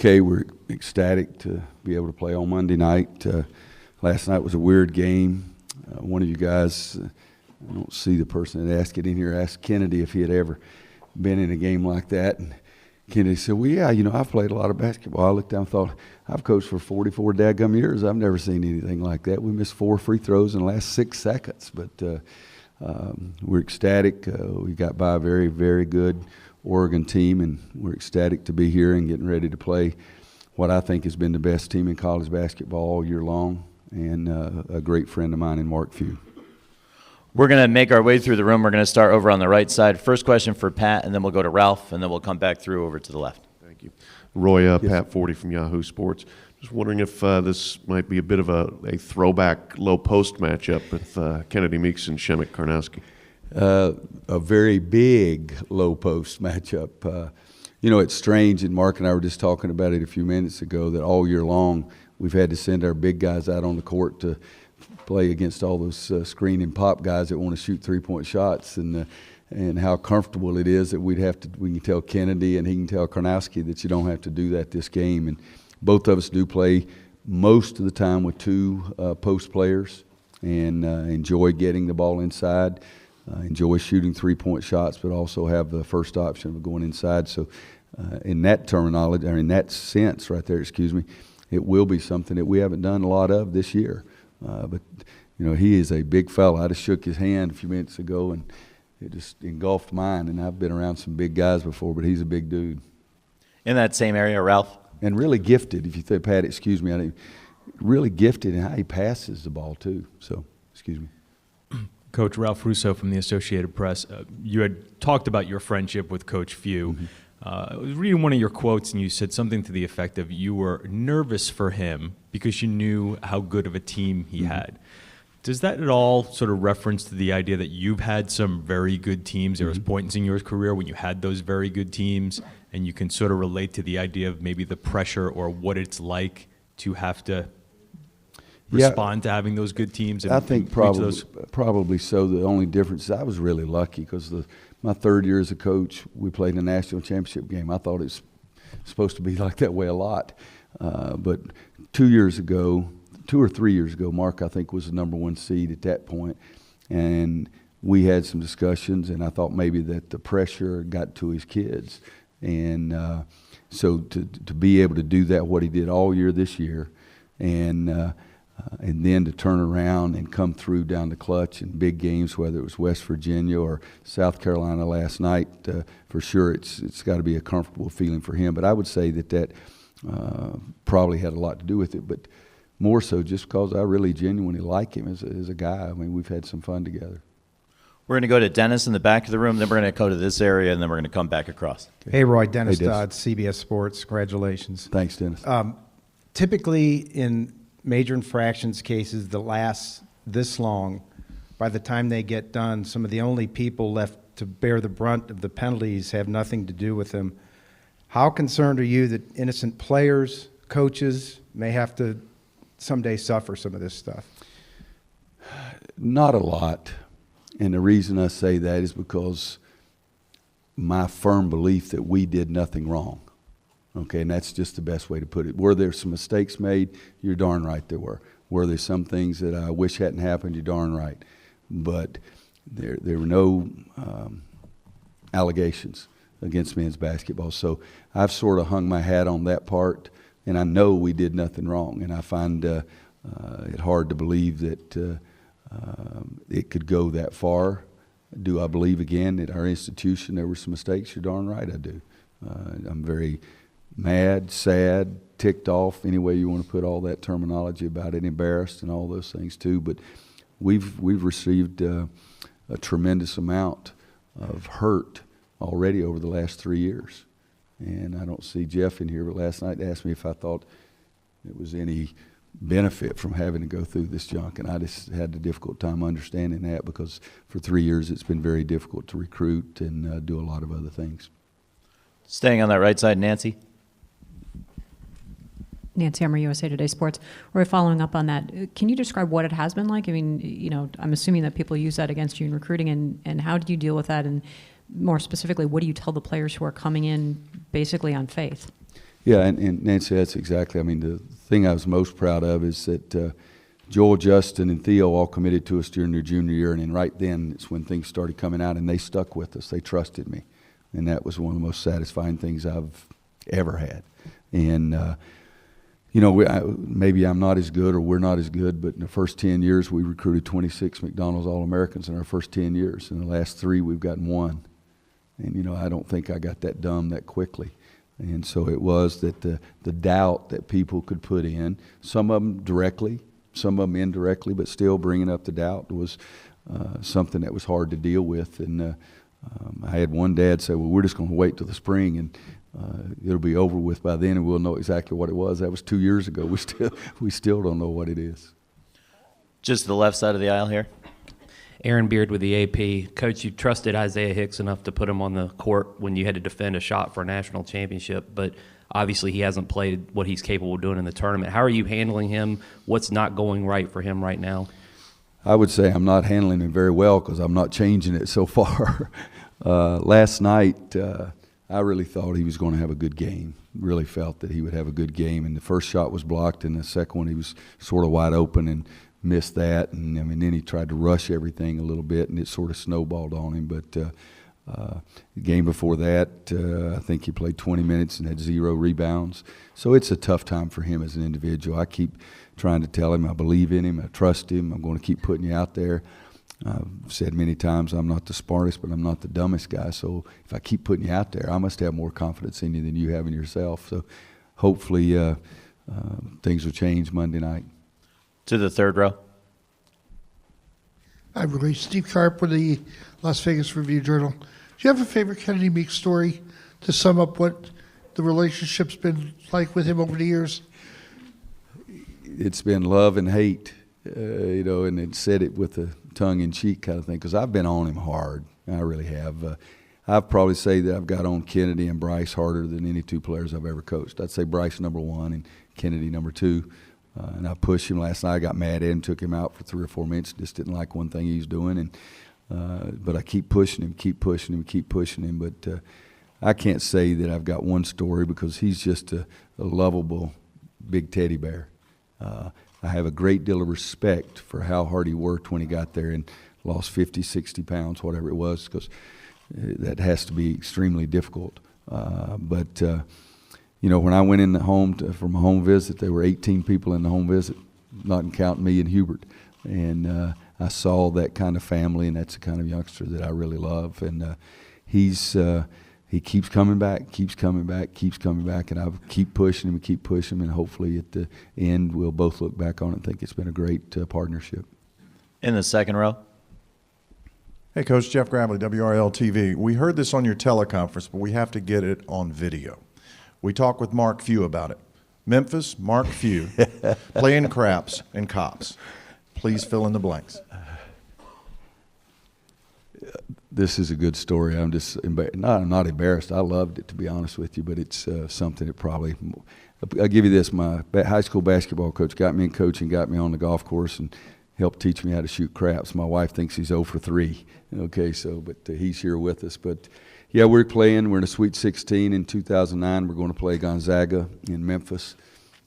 okay. We're ecstatic to be able to play on Monday night. Last night was a weird game. One of you guys, I don't see the person that asked it in here, asked Kennedy if he had ever been in a game like that. And Kennedy said, well, yeah, I've played a lot of basketball. I looked down and thought, I've coached for 44 dadgum years. I've never seen anything like that. We missed 4 free throws in the last 6 seconds. But we're ecstatic. We got by a very, very good Oregon team, and we're ecstatic to be here and getting ready to play what I think has been the best team in college basketball all year long, and a great friend of mine in Mark Few. We're going to make our way through the room. We're going to start over on the right side. First question for Pat, and then we'll go to Ralph, and then we'll come back through over to the left. Thank you. Roy, Yes. Pat 40 from Yahoo Sports. Just wondering if this might be a bit of a throwback low post matchup with Kennedy Meeks and Shemek Karnowski. A very big low post matchup. It's strange, and Mark and I were just talking about it a few minutes ago, that all year long we've had to send our big guys out on the court to play against all those screen and pop guys that want to shoot 3-point shots, and how comfortable it is that we can tell Kennedy and he can tell Karnowski that you don't have to do that this game. And both of us do play most of the time with 2 post players, and enjoy getting the ball inside, enjoy shooting 3-point shots, but also have the first option of going inside. So in that terminology, or in that sense right there, it will be something that we haven't done a lot of this year. But he is a big fella. I just shook his hand a few minutes ago, and it just engulfed mine. And I've been around some big guys before, but he's a big dude. In that same area, Ralph? And really gifted. If you say, Pat, really gifted in how he passes the ball too. So, excuse me. Coach Ralph Russo from the Associated Press. You had talked about your friendship with Coach Few. Mm-hmm. I was reading one of your quotes, and you said something to the effect of you were nervous for him because you knew how good of a team he had. Does that at all sort of reference to the idea that you've had some very good teams? There was points in your career when you had those very good teams, and you can sort of relate to the idea of maybe the pressure or what it's like to have to respond to having those good teams? I think probably so. The only difference is I was really lucky because my 3rd year as a coach, we played in a national championship game. I thought it's supposed to be like that way a lot. But 2 or 3 years ago, Mark, I think, was the number 1 seed at that point. And we had some discussions, and I thought maybe that the pressure got to his kids. And so to be able to do that, what he did all year this year, and then to turn around and come through down the clutch in big games, whether it was West Virginia or South Carolina last night, for sure it's got to be a comfortable feeling for him. But I would say that probably had a lot to do with it, but more so just because I really genuinely like him as a guy. I mean, we've had some fun together. We're going to go to Dennis in the back of the room, then we're going to go to this area, and then we're going to come back across. Hey, Roy, Dennis Hey, Dodd, CBS Sports. Congratulations. Thanks, Dennis. Typically in major infractions cases that last this long, by the time they get done, some of the only people left to bear the brunt of the penalties have nothing to do with them. How concerned are you that innocent players, coaches may have to someday suffer some of this stuff? Not a lot. And the reason I say that is because my firm belief that we did nothing wrong. Okay, and that's just the best way to put it. Were there some mistakes made? You're darn right there were. Were there some things that I wish hadn't happened? You're darn right. But there were no allegations against men's basketball. So I've sort of hung my hat on that part, and I know we did nothing wrong. And I find it hard to believe that it could go that far. Do I believe, again, at our institution there were some mistakes? You're darn right I do. I'm very mad, sad, ticked off, any way you want to put all that terminology about it, embarrassed and all those things too. But we've received a tremendous amount of hurt already over the last 3 years. And I don't see Jeff in here, but last night they asked me if I thought there was any benefit from having to go through this junk, and I just had a difficult time understanding that because for 3 years it's been very difficult to recruit and do a lot of other things. Staying on that right side, Nancy. Nancy Emmer, USA Today Sports. We're following up on that. Can you describe what it has been like? I mean, I'm assuming that people use that against you in recruiting, and how do you deal with that? And more specifically, what do you tell the players who are coming in basically on faith? Yeah, and Nancy, that's exactly. I mean, the thing I was most proud of is that Joel, Justin, and Theo all committed to us during their junior year, and then right then it's when things started coming out, and they stuck with us. They trusted me, and that was one of the most satisfying things I've ever had. And you know, maybe I'm not as good or we're not as good, but in the first 10 years we recruited 26 McDonald's All-Americans in our first 10 years. In the last 3 we've gotten 1. And, you know, I don't think I got that done that quickly. And so it was that the doubt that people could put in, some of them directly, some of them indirectly, but still bringing up the doubt was something that was hard to deal with. And I had one dad say, well, we're just going to wait till the spring and it'll be over with by then and we'll know exactly what it was. That was 2 years ago. We still don't know what it is. Just the left side of the aisle here. Aaron Beard with the AP. Coach, you trusted Isaiah Hicks enough to put him on the court when you had to defend a shot for a national championship, but obviously he hasn't played what he's capable of doing in the tournament. How are you handling him? What's not going right for him right now? I would say I'm not handling it very well because I'm not changing it so far. Last night, I really thought he was going to have a good game. Really felt that he would have a good game. And the first shot was blocked, and the second one he was sort of wide open and missed that. And I mean, then he tried to rush everything a little bit, and it sort of snowballed on him. But the game before that, I think he played 20 minutes and had 0 rebounds. So it's a tough time for him as an individual. I keep trying to tell him I believe in him, I trust him, I'm going to keep putting you out there. I've said many times I'm not the smartest, but I'm not the dumbest guy. So if I keep putting you out there, I must have more confidence in you than you have in yourself. So hopefully things will change Monday night. To the third row. I'm really Steve Karp with the Las Vegas Review-Journal. Do you have a favorite Kennedy Meeks story to sum up what the relationship's been like with him over the years? It's been love and hate, you know, and it said it with a tongue-in-cheek kind of thing because I've been on him hard. I really have. I'd probably say that I've got on Kennedy and Bryce harder than any 2 players I've ever coached. I'd say Bryce number 1 and Kennedy number 2. And I pushed him last night. I got mad at him, took him out for 3 or 4 minutes. Just didn't like one thing he was doing. And but I keep pushing him. But I can't say that I've got one story because he's just a lovable big teddy bear. I have a great deal of respect for how hard he worked when he got there and lost 50, 60 pounds, whatever it was, because that has to be extremely difficult. But you know, when I went in the home from a home visit, there were 18 people in the home visit, not counting me and Hubert. And I saw that kind of family, and that's the kind of youngster that I really love. And he keeps coming back, and I keep pushing him, and hopefully at the end we'll both look back on it and think it's been a great partnership. In the second row. Hey, Coach, Jeff Gravely, WRL-TV. We heard this on your teleconference, but we have to get it on video. We talked with Mark Few about it. Memphis, Mark Few, playing craps and cops. Please fill in the blanks. This is a good story. I'm just I'm not embarrassed. I loved it, to be honest with you, but it's something that probably – I'll give you this. My high school basketball coach got me in coaching, got me on the golf course, and helped teach me how to shoot craps. My wife thinks he's 0 for 3. Okay, so but he's here with us. But – yeah, we're playing. We're in a Sweet 16 in 2009. We're going to play Gonzaga in Memphis.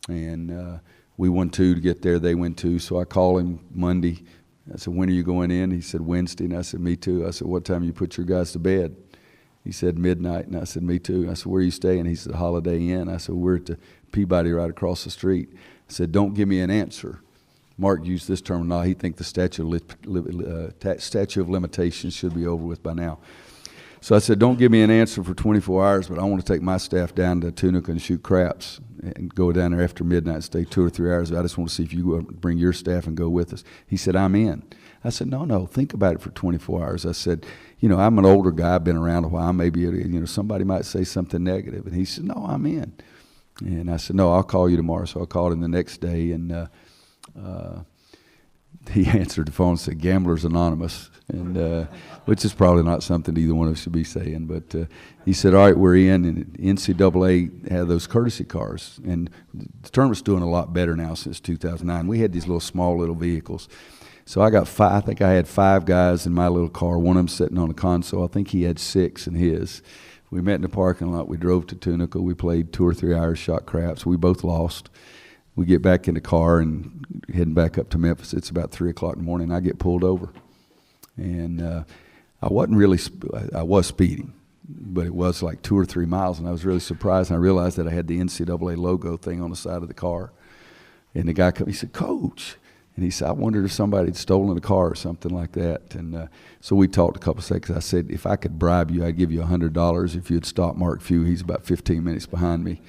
And we won 2 to get there. They win 2. So I call him Monday. I said, when are you going in? He said, Wednesday. And I said, me too. I said, what time you put your guys to bed? He said, midnight. And I said, me too. I said, where are you staying? He said, Holiday Inn. I said, we're at the Peabody right across the street. I said, don't give me an answer. Mark used this terminology. He thinks the statute of limitations should be over with by now. So I said, don't give me an answer for 24 hours, but I want to take my staff down to Tunica and shoot craps and go down there after midnight and stay 2 or 3 hours. I just want to see if you bring your staff and go with us. He said, I'm in. I said, no, think about it for 24 hours. I said, you know, I'm an older guy. I've been around a while. Maybe, you know, somebody might say something negative. And he said, no, I'm in. And I said, no, I'll call you tomorrow. So I called him the next day, and he answered the phone and said, Gamblers Anonymous, and which is probably not something either one of us should be saying. But he said, all right, we're in. And NCAA had those courtesy cars. And the tournament's doing a lot better now since 2009. We had these small little vehicles. So I think I had 5 guys in my little car, one of them sitting on a console. I think he had 6 in his. We met in the parking lot. We drove to Tunica. We played 2 or 3 hours, shot craps. We both lost. We get back in the car and heading back up to Memphis. It's about 3 o'clock in the morning. I get pulled over. And I wasn't really, I was speeding, but it was like 2 or 3 miles, and I was really surprised. And I realized that I had the NCAA logo thing on the side of the car. And the guy came, he said, "Coach." And he said, "I wondered if somebody had stolen a car or something like that." And so we talked a couple seconds. I said, "If I could bribe you, I'd give you $100 if you'd stop Mark Few. He's about 15 minutes behind me."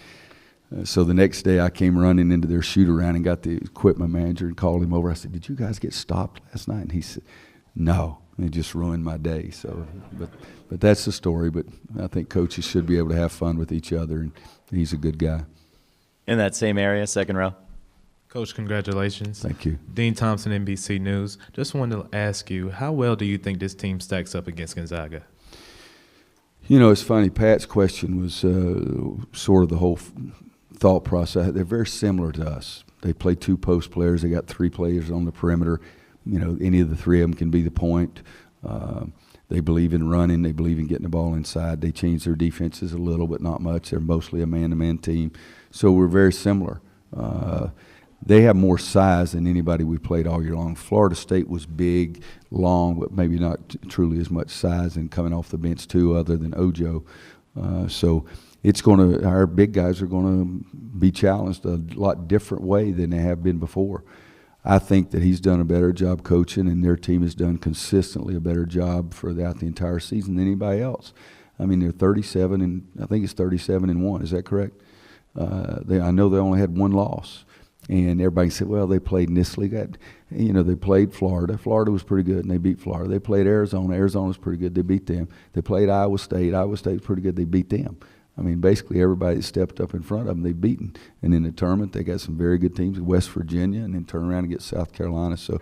So the next day I came running into their shoot-around and got the equipment manager and called him over. I said, "Did you guys get stopped last night?" And he said, "No." And it just ruined my day. So, but that's the story. But I think coaches should be able to have fun with each other, and he's a good guy. In that same area, second row. Coach, congratulations. Thank you. Dean Thompson, NBC News. Just wanted to ask you, how well do you think this team stacks up against Gonzaga? You know, it's funny. Pat's question was sort of the whole thought process. They're very similar to us. They play 2 post players. They got 3 players on the perimeter. You know, any of the 3 of them can be the point. They believe in running. They believe in getting the ball inside. They change their defenses a little, but not much. They're mostly a man-to-man team. So we're very similar. They have more size than anybody we played all year long. Florida State was big, long, but maybe not truly as much size, and coming off the bench too, other than Ojo. So it's going to, our big guys are going to be challenged a lot different way than they have been before. I think that he's done a better job coaching, and their team has done consistently a better job throughout the entire season than anybody else. I mean, they're 37 and I think it's 37-1. Is that correct? I know they only had 1 loss. And everybody said, well, they played in this league. You know, they played Florida. Florida was pretty good, and they beat Florida. They played Arizona. Arizona was pretty good. They beat them. They played Iowa State. Iowa State was pretty good. They beat them. I mean, basically everybody that stepped up in front of them, they've beaten. And in the tournament, they got some very good teams, West Virginia, and then turn around and get South Carolina. So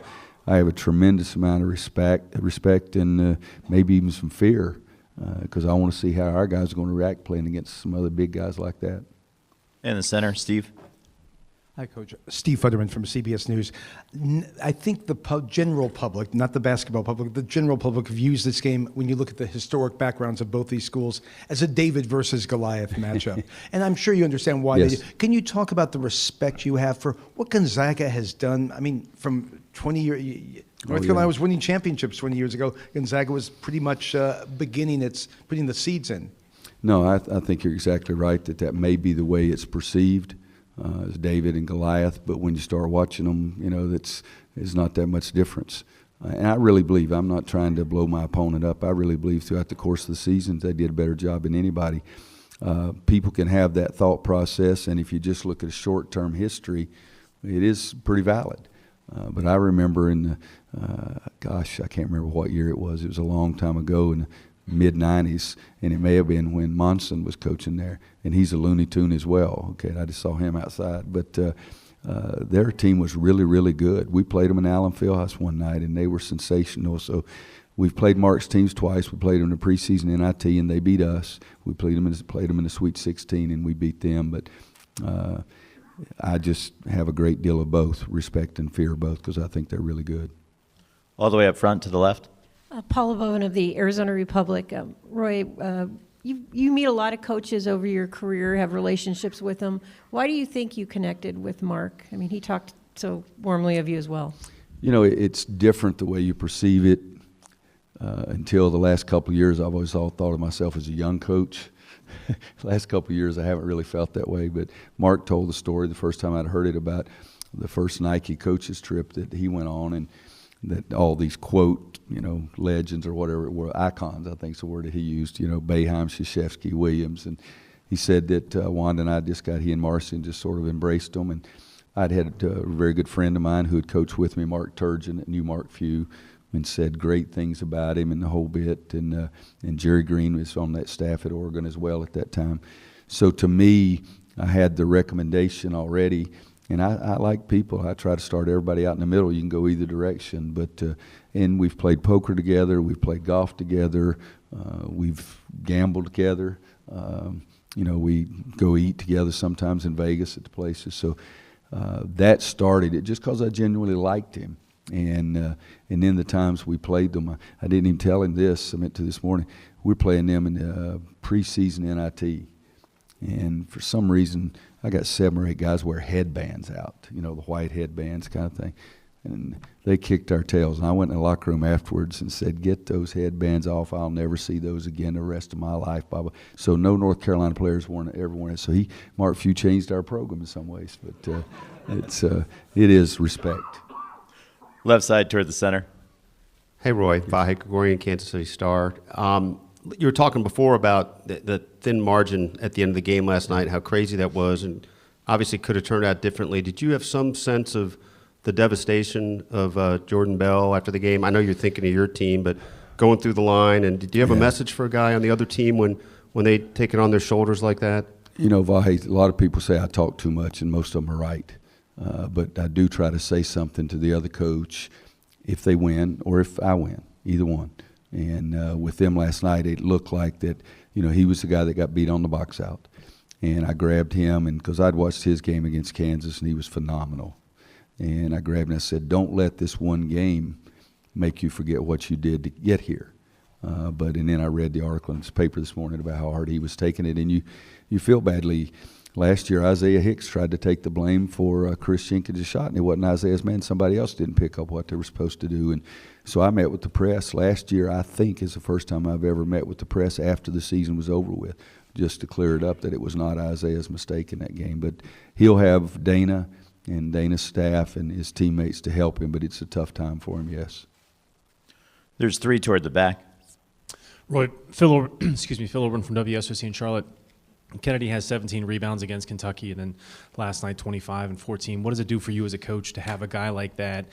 I have a tremendous amount of respect and maybe even some fear because I want to see how our guys are going to react playing against some other big guys like that. In the center, Steve. Hi, Coach. Steve Futterman from CBS News. I think the general public, not the basketball public, the general public views this game, when you look at the historic backgrounds of both these schools, as a David versus Goliath matchup. And I'm sure you understand why. Yes. Can you talk about the respect you have for what Gonzaga has done? I mean, from 20 years, North Carolina was winning championships 20 years ago. Gonzaga was pretty much putting the seeds in. No, I think you're exactly right that may be the way it's perceived. As David and Goliath, but when you start watching them, you know, there's not that much difference. And I really believe, I'm not trying to blow my opponent up, I really believe throughout the course of the season they did a better job than anybody. People can have that thought process, and if you just look at a short-term history, it is pretty valid. But I remember in the, I can't remember what year it was. It was a long time ago in the mid-'90s, and it may have been when Monson was coaching there, and he's a Looney Tune as well. Okay, I just saw him outside. But their team was really, really good. We played them in Allen Fieldhouse one night, and they were sensational. So we've played Mark's teams twice. We played them in the preseason NIT, and they beat us. We played them in the Sweet 16, and we beat them. But I just have a great deal of both, respect and fear both, because I think they're really good. All the way up front to the left. Paula Bowen of the Arizona Republic. Roy, you meet a lot of coaches over your career, have relationships with them. Why do you think you connected with Mark? I mean, he talked so warmly of you as well. You know, it's different the way you perceive it. Until the last couple of years, I've always thought of myself as a young coach. The last couple of years, I haven't really felt that way. But Mark told the story the first time I'd heard it about the first Nike coaches trip that he went on, and that all these quote, you know, legends or whatever were icons, I think is the word that he used, you know, Boeheim, Krzyzewski, Williams. And he said that Wanda and I he and Marcy just sort of embraced them. And I'd had a very good friend of mine who had coached with me, Mark Turgeon, that knew Mark Few, and said great things about him and the whole bit. And Jerry Green was on that staff at Oregon as well at that time. So to me, I had the recommendation already. And I like people. I try to start everybody out in the middle. You can go either direction. But and we've played poker together. We've played golf together. We've gambled together. You know, we go eat together sometimes in Vegas at the places. So that started it just because I genuinely liked him. And then the times we played them, I didn't even tell him this. I meant to this morning. We're playing them in preseason NIT, and for some reason, I got 7 or 8 guys wear headbands out, the white headbands kind of thing. And they kicked our tails. And I went in the locker room afterwards and said, "Get those headbands off. I'll never see those again the rest of my life." Blah, blah. So no North Carolina players ever worn it. So Mark Few changed our program in some ways. But it is respect. Left side toward the center. Hey, Roy. Vahe Gregorian, Kansas City Star. You were talking before about the thin margin at the end of the game last night, how crazy that was, and obviously could have turned out differently. Did you have some sense of the devastation of Jordan Bell after the game? I know you're thinking of your team, but going through the line, and did you have a message for a guy on the other team when they take it on their shoulders like that? Vahe, a lot of people say I talk too much, and most of them are right. But I do try to say something to the other coach if they win or if I win, either one. And with them last night, it looked like that, he was the guy that got beat on the box out. And I grabbed him, and because I'd watched his game against Kansas, and he was phenomenal. And I grabbed him and I said, "Don't let this one game make you forget what you did to get here." And then I read the article in his paper this morning about how hard he was taking it, and you feel badly. Last year, Isaiah Hicks tried to take the blame for Chris Jenkins' shot, and it wasn't Isaiah's man. Somebody else didn't pick up what they were supposed to do. And so I met with the press. Last year, I think, is the first time I've ever met with the press after the season was over with, just to clear it up that it was not Isaiah's mistake in that game. But he'll have Dana and Dana's staff and his teammates to help him, but it's a tough time for him, yes. There's 3 toward the back. Roy, Phil Orban from WSOC in Charlotte. Kennedy has 17 rebounds against Kentucky, and then last night 25 and 14. What does it do for you as a coach to have a guy like that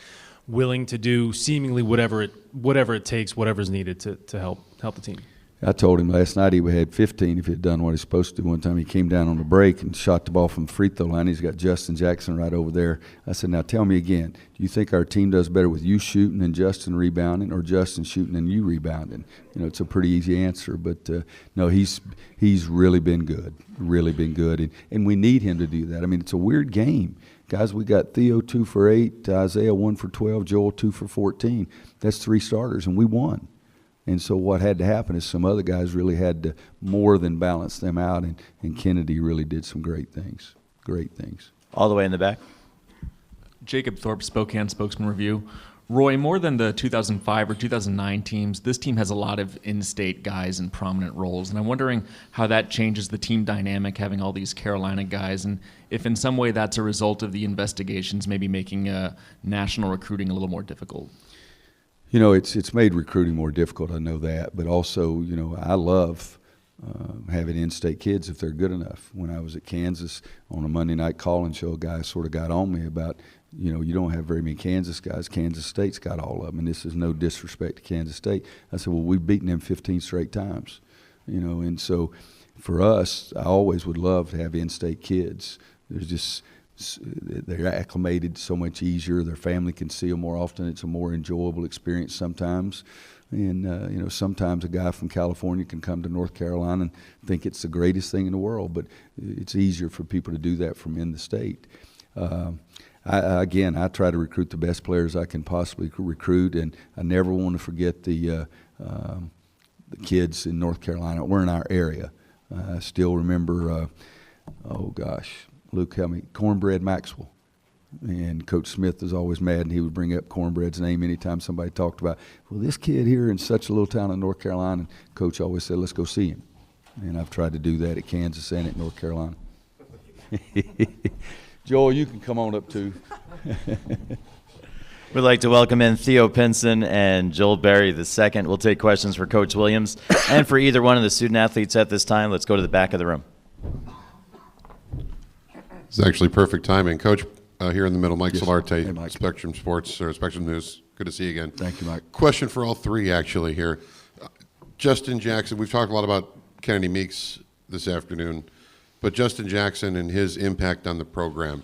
willing to do seemingly whatever it takes, whatever's needed to help the team? I told him last night he had 15 if he had done what he's supposed to do. One time he came down on the break and shot the ball from the free throw line. He's got Justin Jackson right over there. I said, "Now tell me again, do you think our team does better with you shooting and Justin rebounding, or Justin shooting and you rebounding?" It's a pretty easy answer, but no, he's really been good, and we need him to do that. I mean, it's a weird game. Guys, we got Theo 2 for 8, Isaiah 1 for 12, Joel 2 for 14. That's 3 starters, and we won. And so what had to happen is some other guys really had to more than balance them out, and Kennedy really did some great things. All the way in the back. Jacob Thorpe, Spokane Spokesman Review. Roy, more than the 2005 or 2009 teams, this team has a lot of in-state guys in prominent roles, and I'm wondering how that changes the team dynamic, having all these Carolina guys, and if in some way that's a result of the investigations maybe making national recruiting a little more difficult. It's made recruiting more difficult, I know that, but also, I love having in-state kids if they're good enough. When I was at Kansas on a Monday night call-in show, a guy sort of got on me about, you don't have very many Kansas guys. Kansas State's got all of them, and this is no disrespect to Kansas State. I said, well, we've beaten them 15 straight times, and so for us, I always would love to have in-state kids. They're acclimated so much easier. Their family can see them more often. It's a more enjoyable experience sometimes. And, sometimes a guy from California can come to North Carolina and think it's the greatest thing in the world, but it's easier for people to do that from in the state. I try to recruit the best players I can possibly recruit, and I never want to forget the kids in North Carolina or in our area. I still remember, Luke, help me, Cornbread Maxwell. And Coach Smith was always mad, and he would bring up Cornbread's name anytime somebody talked about, well, this kid here in such a little town in North Carolina, and Coach always said, let's go see him. And I've tried to do that at Kansas and at North Carolina. Joel, you can come on up too. We'd like to welcome in Theo Pinson and Joel Berry II. We'll take questions for Coach Williams and for either one of the student athletes at this time. Let's go to the back of the room. It's actually perfect timing. Coach, here in the middle, Mike Solarte, Hey, Mike. Spectrum Sports, or Spectrum News. Good to see you again. Thank you, Mike. Question for all three, actually, here. Justin Jackson, we've talked a lot about Kennedy Meeks this afternoon, but Justin Jackson and his impact on the program,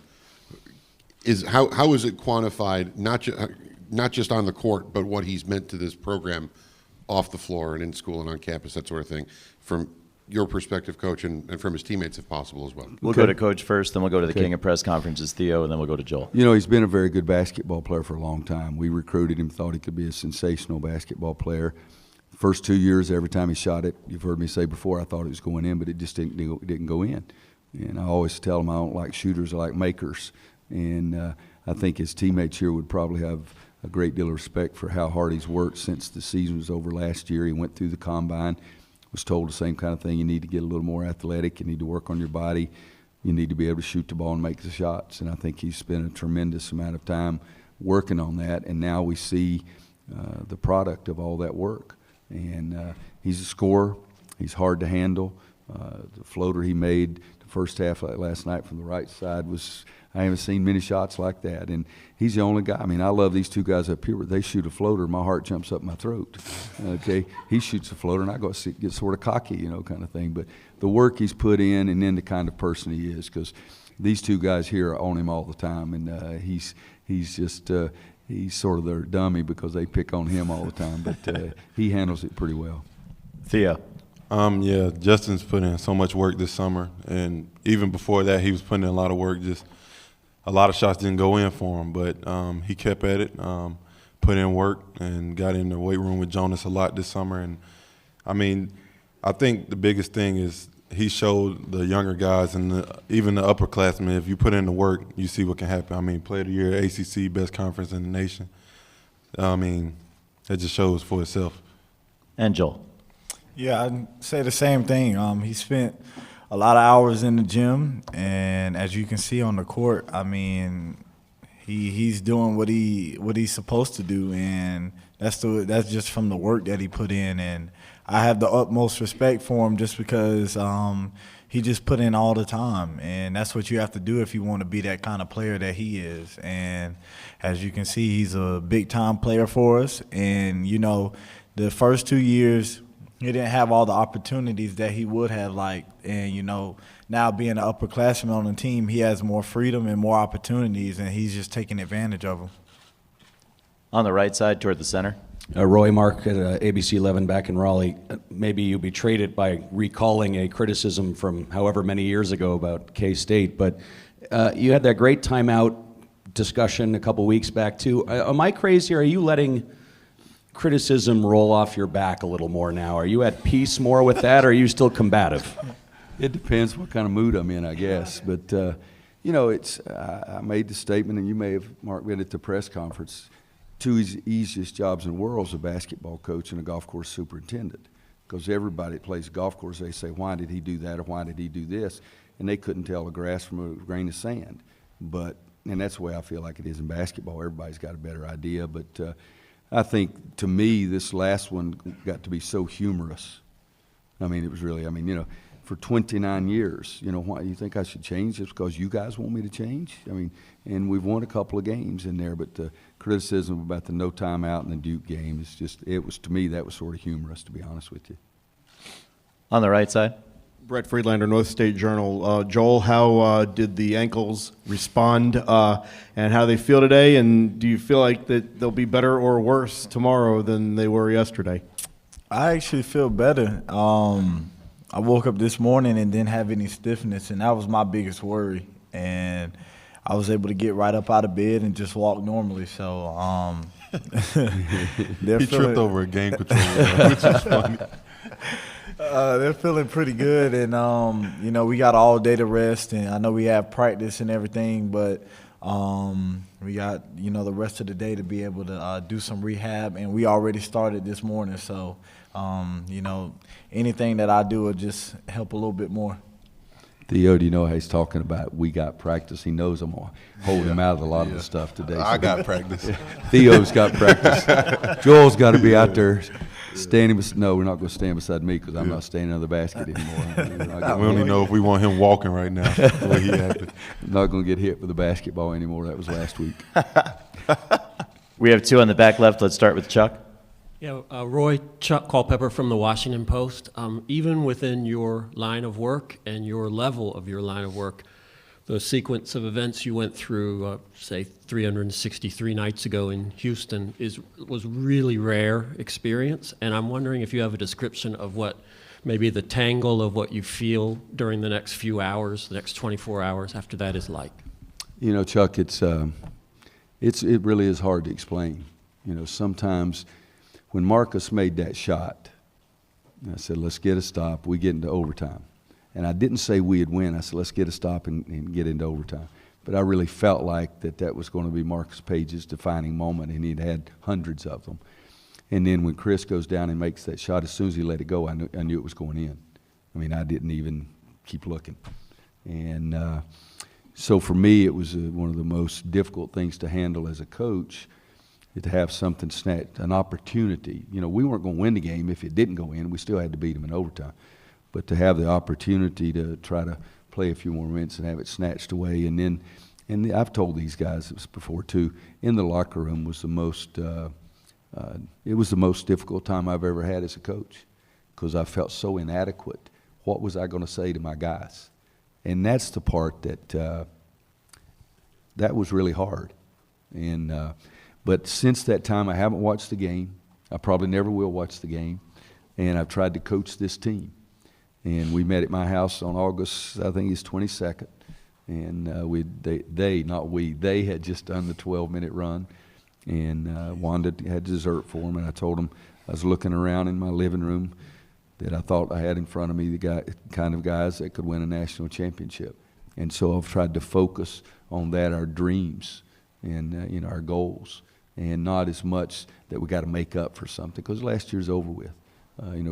how is it quantified, not just on the court, but what he's meant to this program off the floor and in school and on campus, that sort of thing, from your perspective, Coach, and from his teammates if possible as well. We'll go to Coach first, then we'll go to the king of press conferences, Theo, and then we'll go to Joel. You know, he's been a very good basketball player for a long time. We recruited him, thought he could be a sensational basketball player. First 2 years, every time he shot it, you've heard me say before, I thought it was going in, but it just didn't go in. And I always tell him I don't like shooters, I like makers. And I think his teammates here would probably have a great deal of respect for how hard he's worked since the season was over last year. He went through the combine, was told the same kind of thing. You need to get a little more athletic. You need to work on your body. You need to be able to shoot the ball and make the shots. And I think he's spent a tremendous amount of time working on that. And now we see the product of all that work. And he's a scorer. He's hard to handle. The floater he made the first half last night from the right side was, I haven't seen many shots like that. And he's the only guy. I mean, I love these two guys up here, but they shoot a floater, my heart jumps up my throat. Okay, he shoots a floater, and I get sort of cocky, you know, kind of thing. But the work he's put in, and then the kind of person he is, because these two guys here are on him all the time, and he's just he's sort of their dummy because they pick on him all the time. But he handles it pretty well. Theo. Yeah, Justin's put in so much work this summer, and even before that, he was putting in a lot of work. Just a lot of shots didn't go in for him, but he kept at it, put in work, and got in the weight room with Jonas a lot this summer. And I mean, I think the biggest thing is he showed the younger guys and even the upperclassmen, if you put in the work, you see what can happen. I mean, Player of the Year, ACC, best conference in the nation. I mean, it just shows for itself. And Joel. Yeah, I'd say the same thing. He spent a lot of hours in the gym, and as you can see on the court, I mean, he's doing what he's supposed to do, and that's just from the work that he put in. And I have the utmost respect for him just because he just put in all the time, and that's what you have to do if you want to be that kind of player that he is. And as you can see, he's a big-time player for us. And you know, the first 2 years, he didn't have all the opportunities that he would have liked. And, you know, now being an upperclassman on the team, he has more freedom and more opportunities, and he's just taking advantage of them. On the right side toward the center. Roy Mark at ABC 11 back in Raleigh. Maybe you betrayed it by recalling a criticism from however many years ago about K-State, but you had that great timeout discussion a couple weeks back, too. Am I crazy, or are you letting criticism roll off your back a little more now? Are you at peace more with that, or are you still combative? It depends what kind of mood I'm in, I guess. But, you know, I made the statement, and you may have, Mark, been at the press conference. Two easiest jobs in the world is a basketball coach and a golf course superintendent. Because everybody that plays golf course, they say, why did he do that or why did he do this? And they couldn't tell the grass from a grain of sand. And that's the way I feel like it is in basketball. Everybody's got a better idea. But I think, to me, this last one got to be so humorous. I mean, it was really, I mean, you know, for 29 years, you know, why you think I should change just because you guys want me to change? I mean, and we've won a couple of games in there, but the criticism about the no timeout in the Duke game is just, it was, to me, that was sort of humorous, to be honest with you. On the right side. Brett Friedlander, North State Journal. Joel, how did the ankles respond, and how do they feel today? And do you feel like that they'll be better or worse tomorrow than they were yesterday? I actually feel better. I woke up this morning and didn't have any stiffness, and that was my biggest worry. And I was able to get right up out of bed and just walk normally. So he tripped over a game controller, which is funny. They're feeling pretty good, and you know, we got all day to rest, and I know we have practice and everything, but we got, you know, the rest of the day to be able to do some rehab, and we already started this morning, so you know, anything that I do will just help a little bit more. Theo, do you know how he's talking about we got practice? He knows I'm going to hold him out of a lot of the stuff today. I got practice. Theo's got practice. Joel's got to be out there standing. No, we're not going to stand beside me because I'm not standing under the basket anymore. We only know if we want him walking right now. The way he acted. I'm not going to get hit with the basketball anymore. That was last week. We have two on the back left. Let's start with Chuck. Yeah, Roy, Chuck Culpepper from the Washington Post. Even within your line of work and your level of your line of work, the sequence of events you went through, say 363 nights ago in Houston, was really rare experience. And I'm wondering if you have a description of what maybe the tangle of what you feel during the next few hours, the next 24 hours after that is like? You know, Chuck, it really is hard to explain. You know, sometimes when Marcus made that shot, I said, let's get a stop. We get into overtime. And I didn't say we'd win. I said, let's get a stop and get into overtime. But I really felt like that was going to be Marcus Page's defining moment, and he'd had hundreds of them. And then when Chris goes down and makes that shot, as soon as he let it go, I knew it was going in. I mean, I didn't even keep looking. And so for me, it was one of the most difficult things to handle as a coach, to have something snatched, an opportunity. You know, we weren't going to win the game if it didn't go in. We still had to beat them in overtime. But to have the opportunity to try to play a few more minutes and have it snatched away, and I've told these guys this before too, in the locker room was the most, it was the most difficult time I've ever had as a coach, because I felt so inadequate. What was I going to say to my guys? And that's the part that was really hard. And but since that time, I haven't watched the game. I probably never will watch the game. And I've tried to coach this team. And we met at my house on August, I think it's 22nd. And they had just done the 12-minute run. And Wanda had dessert for them. And I told them I was looking around in my living room that I thought I had in front of me the kind of guys that could win a national championship. And so I've tried to focus on that, our dreams and our goals, and not as much that we got to make up for something, because last year's over with.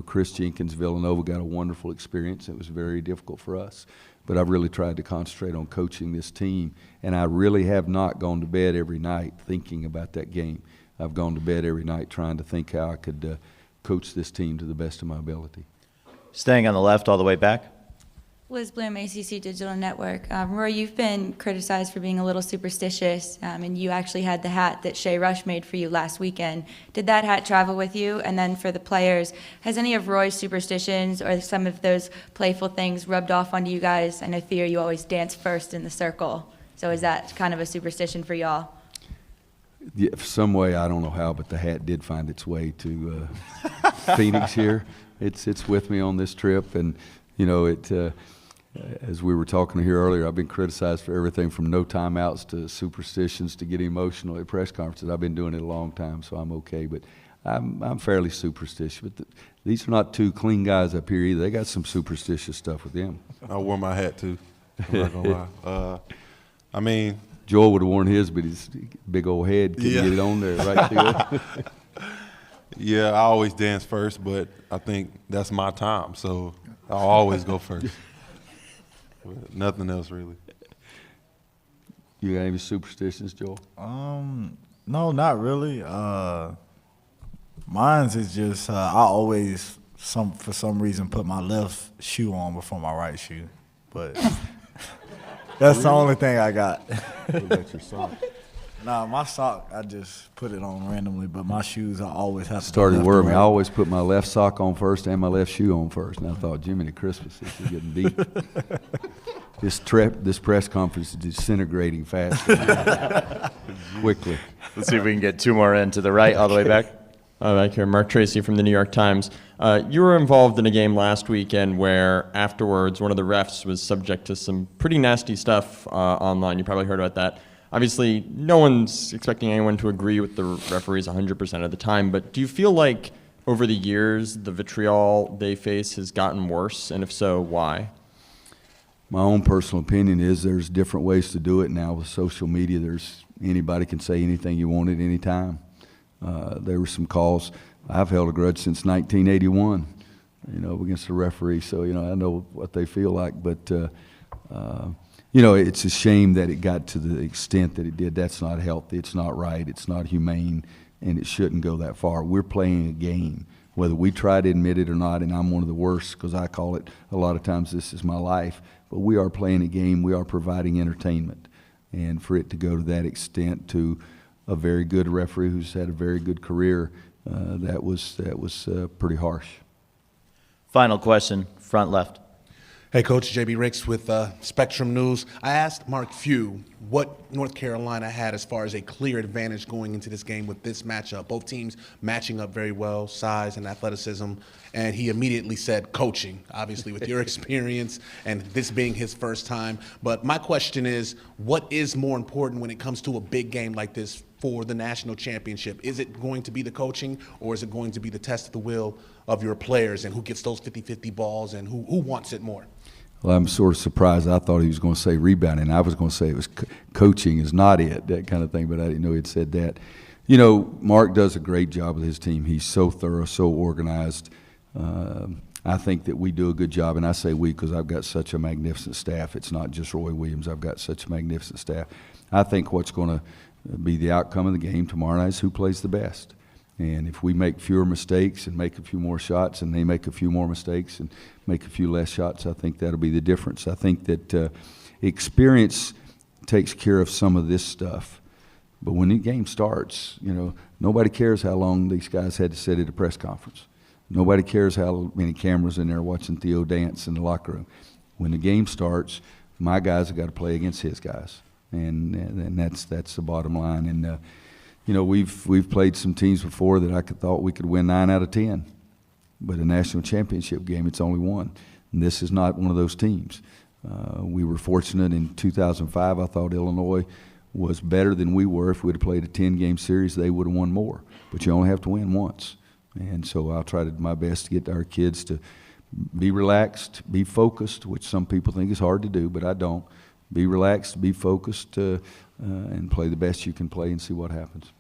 Chris Jenkins, Villanova got a wonderful experience. It was very difficult for us. But I've really tried to concentrate on coaching this team, and I really have not gone to bed every night thinking about that game. I've gone to bed every night trying to think how I could coach this team to the best of my ability. Staying on the left all the way back. Liz Bloom, ACC Digital Network. Roy, you've been criticized for being a little superstitious, and you actually had the hat that Shea Rush made for you last weekend. Did that hat travel with you? And then for the players, has any of Roy's superstitions or some of those playful things rubbed off onto you guys? I know, Theo, you always dance first in the circle. So is that kind of a superstition for y'all? Yeah, some way, I don't know how, but the hat did find its way to Phoenix here. It's with me on this trip, and as we were talking here earlier, I've been criticized for everything from no timeouts to superstitions to getting emotional at press conferences. I've been doing it a long time, so I'm okay. But I'm fairly superstitious. But these are not two clean guys up here either. They got some superstitious stuff with them. I wore my hat too. I'm not gonna lie. Joel would have worn his, but his big old head couldn't get it on there right through. Yeah, I always dance first, but I think that's my time, so I'll always go first. Nothing else really. You got any superstitions, Joel? No, not really. Mine's is just I always for some reason put my left shoe on before my right shoe, but that's the only thing I got. What about your sock? Nah, my sock, I just put it on randomly, but my shoes, I always have to. Started worrying me. I always put my left sock on first and my left shoe on first. And I thought, Jiminy Christmas, this is getting deep. This press conference is disintegrating fast. Quickly. Let's see if we can get two more in to the right, all the way back. Back here, Mark Tracy from the New York Times. You were involved in a game last weekend where afterwards one of the refs was subject to some pretty nasty stuff online. You probably heard about that. Obviously, no one's expecting anyone to agree with the referees 100% of the time, but do you feel like over the years the vitriol they face has gotten worse, and if so, why? My own personal opinion is there's different ways to do it now with social media. Anybody can say anything you want at any time. There were some calls. I've held a grudge since 1981, against the referee, so, I know what they feel like, but it's a shame that it got to the extent that it did. That's not healthy. It's not right. It's not humane, and it shouldn't go that far. We're playing a game, whether we try to admit it or not, and I'm one of the worst because I call it a lot of times this is my life. But we are playing a game. We are providing entertainment, and for it to go to that extent to a very good referee who's had a very good career, that was pretty harsh. Final question, front left. Hey, Coach, JB Ricks with Spectrum News. I asked Mark Few what North Carolina had as far as a clear advantage going into this game with this matchup. Both teams matching up very well, size and athleticism, and he immediately said coaching, obviously with your experience and this being his first time. But my question is, what is more important when it comes to a big game like this for the national championship? Is it going to be the coaching, or is it going to be the test of the will of your players and who gets those 50-50 balls and who wants it more? Well, I'm sort of surprised. I thought he was going to say rebounding. I was going to say it was coaching is not it, that kind of thing, but I didn't know he'd said that. You know, Mark does a great job with his team. He's so thorough, so organized. I think that we do a good job, and I say we because I've got such a magnificent staff. It's not just Roy Williams. I've got such a magnificent staff. I think what's going to be the outcome of the game tomorrow night is who plays the best. And if we make fewer mistakes and make a few more shots and they make a few more mistakes and make a few less shots, I think that'll be the difference. I think that experience takes care of some of this stuff. But when the game starts, you know, nobody cares how long these guys had to sit at a press conference. Nobody cares how many cameras in there watching Theo dance in the locker room. When the game starts, my guys have got to play against his guys. And that's the bottom line. And you know, we've played some teams before that I thought we could win 9 out of 10, but a national championship game, it's only one. And this is not one of those teams. We were fortunate in 2005. I thought Illinois was better than we were. If we'd have played a 10-game series, they would have won more. But you only have to win once. And so I'll try to do my best to get our kids to be relaxed, be focused, which some people think is hard to do, but I don't. Be relaxed, be focused, and play the best you can play and see what happens.